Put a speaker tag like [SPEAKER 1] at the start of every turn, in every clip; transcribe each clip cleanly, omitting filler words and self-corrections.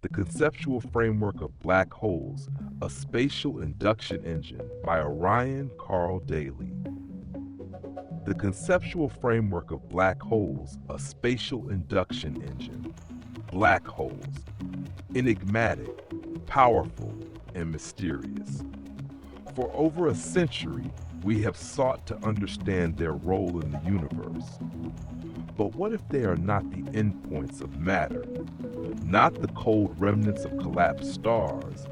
[SPEAKER 1] The Conceptual Framework of Black Holes, a Spatial Induction Engine by Orion Karl Daley. The Conceptual Framework of Black Holes, a Spatial Induction Engine. Black holes. Enigmatic, powerful, and mysterious. For over a century, we have sought to understand their role in the universe. But what if they are not the endpoints of matter, not the cold remnants of collapsed stars,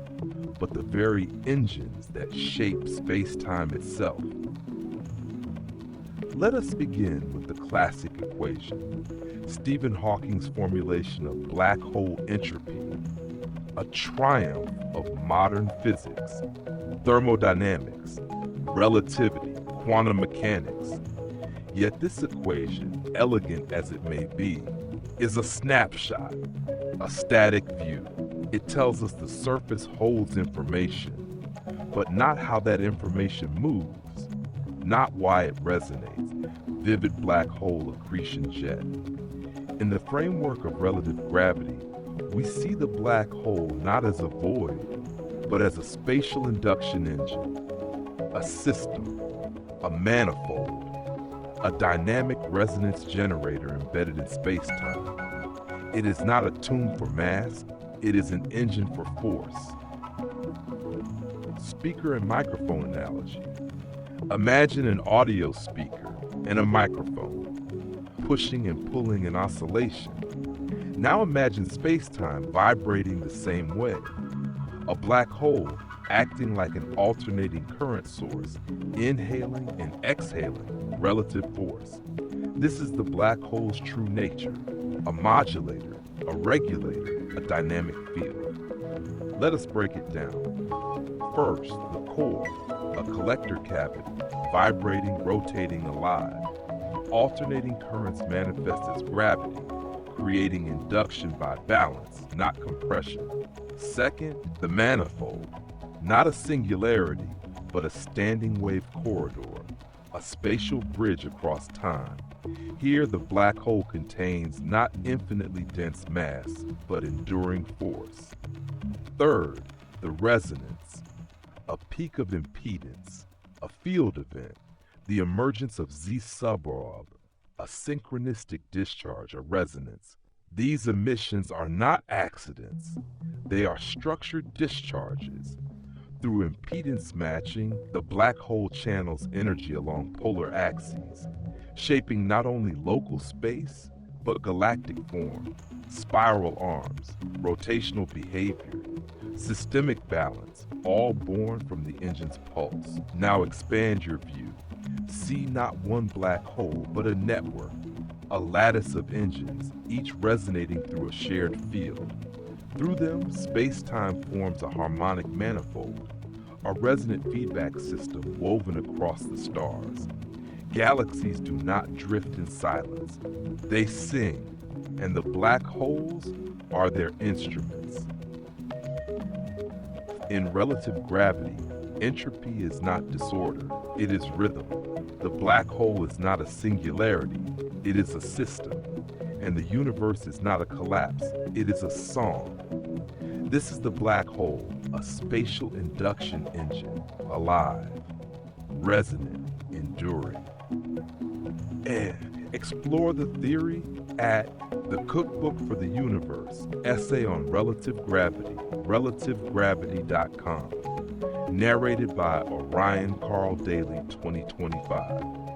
[SPEAKER 1] but the very engines that shape space-time itself? Let us begin with the classic equation, Stephen Hawking's formulation of black hole entropy, a triumph of modern physics, thermodynamics, relativity, quantum mechanics. Yet this equation, elegant as it may be, is a snapshot, a static view. It tells us the surface holds information, but not how that information moves, not why it resonates, vivid black hole accretion jet. In the framework of relative gravity, we see the black hole not as a void, but as a spatial induction engine, a system, a manifold, a dynamic resonance generator embedded in space-time. It is not a tomb for mass, it is an engine for force. Speaker and microphone analogy. Imagine an audio speaker and a microphone, pushing and pulling in oscillation. Now imagine space-time vibrating the same way. A black hole acting like an alternating current source, inhaling and exhaling relative force. This is the black hole's true nature, a modulator, a regulator, a dynamic field. Let us break it down. First, the core, a collector cavity, vibrating, rotating, alive. Alternating currents manifest as gravity, creating induction by balance, not compression. Second, the manifold, not a singularity, but a standing wave corridor, a spatial bridge across time. Here, the black hole contains not infinitely dense mass, but enduring force. Third, the resonance, a peak of impedance, a field event, the emergence of Z suborb, a synchronistic discharge, a resonance. These emissions are not accidents. They are structured discharges. Through impedance matching, the black hole channels energy along polar axes, shaping not only local space, but galactic form, spiral arms, rotational behavior, systemic balance, all born from the engine's pulse. Now expand your view. See not one black hole, but a network, a lattice of engines, each resonating through a shared field. Through them, space-time forms a harmonic manifold, a resonant feedback system woven across the stars. Galaxies do not drift in silence. They sing, and the black holes are their instruments. In relative gravity, entropy is not disorder, it is rhythm. The black hole is not a singularity, it is a system. And the universe is not a collapse, it is a song. This is the black hole, a spatial induction engine, alive, resonant, enduring. And explore the theory at the Cookbook for the Universe, essay on relative gravity, relativegravity.com. Narrated by Orion Karl Daley, 2025.